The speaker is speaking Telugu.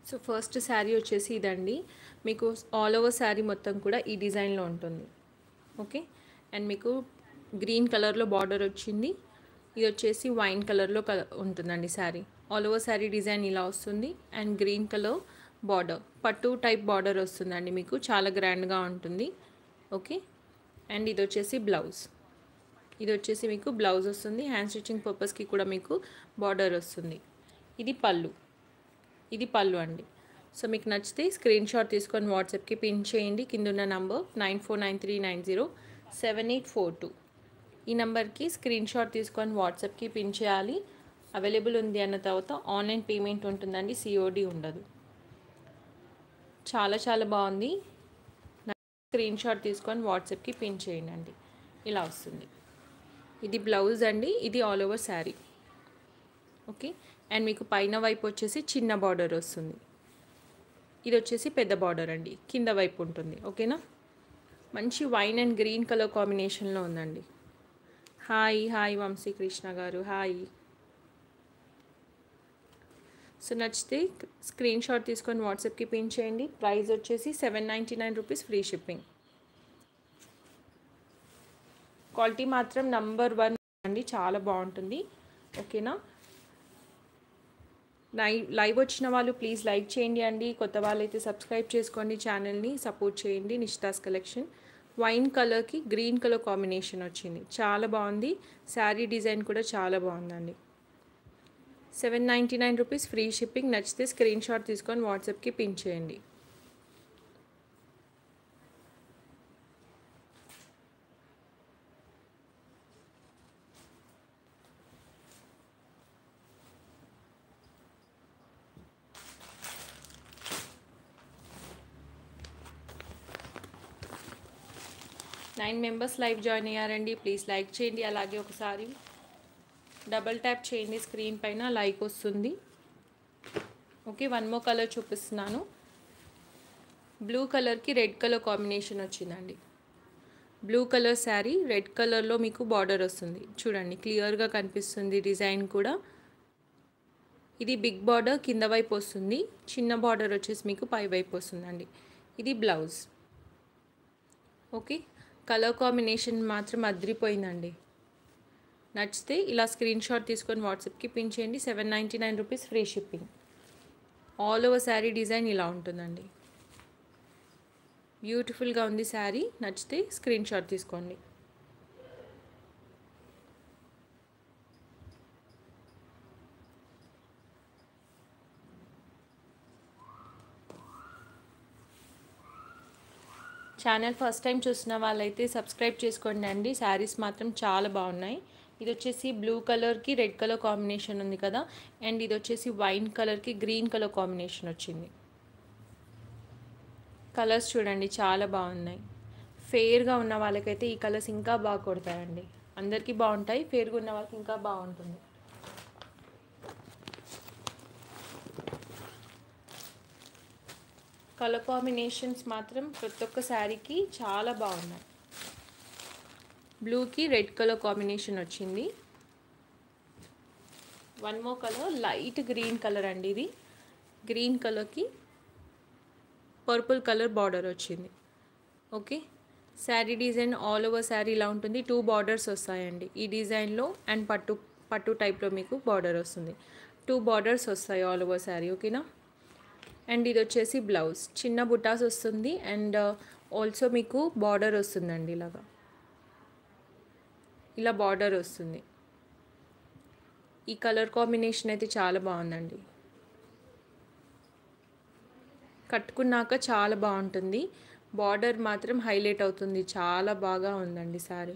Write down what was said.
సో ఫస్ట్ శారీ వచ్చేసి ఇదండి. మీకు ఆల్ ఓవర్ శారీ మొత్తం కూడా ఈ డిజైన్లో ఉంటుంది. ఓకే, అండ్ మీకు గ్రీన్ కలర్లో బార్డర్ వచ్చింది. ఇది వచ్చేసి వైన్ కలర్లో ఉంటుందండి sari. All over sari design ఇలా వస్తుంది. అండ్ గ్రీన్ కలర్ బార్డర్, పట్టు టైప్ బార్డర్ వస్తుందండి. మీకు చాలా గ్రాండ్గా ఉంటుంది. ఓకే, అండ్ ఇది వచ్చేసి బ్లౌజ్. ఇది వచ్చేసి మీకు బ్లౌజ్ వస్తుంది. హ్యాండ్ స్టిచ్చింగ్ పర్పస్కి కూడా మీకు బార్డర్ వస్తుంది. ఇది పళ్ళు. ఇది పళ్ళు అండి. సో మీకు నచ్చితే స్క్రీన్ షాట్ తీసుకొని వాట్సాప్కి పిన్ చేయండి. కింద ఉన్న నంబర్ 9493907842. ఈ నెంబర్కి స్క్రీన్ షాట్ తీసుకొని వాట్సాప్కి పిన్ చేయాలి. అవైలబుల్ ఉంది అన్న తర్వాత ఆన్లైన్ పేమెంట్ ఉంటుందండి, సిఓడి ఉండదు. చాలా చాలా బాగుంది. స్క్రీన్ షాట్ తీసుకొని వాట్సాప్కి పిన్ చేయండి. ఇలా వస్తుంది. ఇది బ్లౌజ్ అండి. ఇది all over sari. Okay, and మీకు పైన వైపు వచ్చేసి చిన్న బార్డర్ వస్తుంది. ఇది వచ్చేసి పెద్ద బార్డర్ అండి, కింద వైపు ఉంటుంది. ఓకేనా, మంచి వైన్ అండ్ గ్రీన్ కలర్ కాంబినేషన్లో ఉందండి. హాయ్ హాయ్ వంశీకృష్ణ గారు, హాయ్. సో నచ్చితే స్క్రీన్ షాట్ తీసుకొని వాట్సాప్కి పిన్ చేయండి. ప్రైస్ వచ్చేసి 799 రూపీస్, ఫ్రీ షిప్పింగ్. క్వాలిటీ మాత్రం నంబర్ 1 అండి, చాలా బాగుంటుంది. ఓకేనా, లైవ్ వచ్చిన వాళ్ళు ప్లీజ్ లైక్ చేయండి అండి. కొత్త వాళ్ళైతే సబ్స్క్రైబ్ చేసుకోండి, ఛానల్ని సపోర్ట్ చేయండి. నిష్తాస్ కలెక్షన్ వైన్ కలర్కి గ్రీన్ కలర్ కాంబినేషన్ వచ్చింది, చాలా బాగుంది. శారీ డిజైన్ కూడా చాలా బాగుందండి. 799 రూపీస్, ఫ్రీ షిప్పింగ్. నచ్చితే స్క్రీన్ షాట్ తీసుకొని వాట్సాప్కి పిన్ చేయండి. నైన్ మెంబర్స్ లైవ్ జాయిన్ అయ్యారండి. ప్లీజ్ లైక్ చేయండి. అలాగే ఒకసారి డబల్ ట్యాప్ చేయండి, స్క్రీన్ పైన లైక్ వస్తుంది. ఓకే, వన్ మోర్ కలర్ చూపిస్తున్నాను. బ్లూ కలర్కి రెడ్ కలర్ కాంబినేషన్ వచ్చిందండి. బ్లూ కలర్ శారీ, రెడ్ కలర్లో మీకు బార్డర్ వస్తుంది. చూడండి, క్లియర్గా కనిపిస్తుంది డిజైన్ కూడా. ఇది బిగ్ బార్డర్ కింద వైపు వస్తుంది. చిన్న బార్డర్ వచ్చేసి మీకు పై వైపు వస్తుందండి. ఇది బ్లౌజ్. ఓకే, కలర్ కాంబినేషన్ మాత్రం అదిరిపోయిందండి. నచ్చితే ఇలా స్క్రీన్ షాట్ తీసుకొని వాట్సాప్కి పిన్ చేయండి. 799 rupees, free shipping. All over sari design ఇలా ఉంటుందండి. బ్యూటిఫుల్గా ఉంది శారీ. నచ్చితే స్క్రీన్ షాట్ తీసుకోండి. ఛానల్ ఫస్ట్ టైం చూసిన వాళ్ళైతే సబ్స్క్రైబ్ చేసుకోండి అండి. శారీస్ మాత్రం చాలా బాగున్నాయి. ఇది వచ్చేసి బ్లూ కలర్కి రెడ్ కలర్ కాంబినేషన్ ఉంది కదా, అండ్ ఇది వచ్చేసి వైన్ కలర్కి గ్రీన్ కలర్ కాంబినేషన్ వచ్చింది. కలర్స్ చూడండి, చాలా బాగున్నాయి. ఫేర్గా ఉన్న వాళ్ళకైతే ఈ కలర్స్ ఇంకా బాగా కొడతాయండి. అందరికీ బాగుంటాయి, ఫేర్గా ఉన్న వాళ్ళకి ఇంకా బాగుంటుంది. కలర్ కాంబినేషన్స్ మాత్రం ప్రతి ఒక్క శారీకి చాలా బాగున్నాయి. బ్లూకి రెడ్ కలర్ కాంబినేషన్ వచ్చింది. One more colour light green colour అండి. ఇది గ్రీన్ కలర్కి పర్పుల్ కలర్ బార్డర్ వచ్చింది. Okay, sari design all over sari ఇలా ఉంటుంది. 2 బార్డర్స్ వస్తాయండి ఈ డిజైన్లో. అండ్ పట్టు టైప్లో మీకు బార్డర్ వస్తుంది. 2 బార్డర్స్ వస్తాయి ఆల్ ఓవర్ శారీ. ఓకేనా, అండ్ ఇది వచ్చేసి బ్లౌజ్. చిన్న బుటాస్ వస్తుంది అండ్ ఆల్సో మీకు బార్డర్ వస్తుందండి. ఇలా బార్డర్ వస్తుంది. ఈ కలర్ కాంబినేషన్ అయితే చాలా బాగుందండి. కట్టుకున్నాక చాలా బాగుంటుంది. బార్డర్ మాత్రం హైలైట్ అవుతుంది. చాలా బాగా ఉందండి శారీ.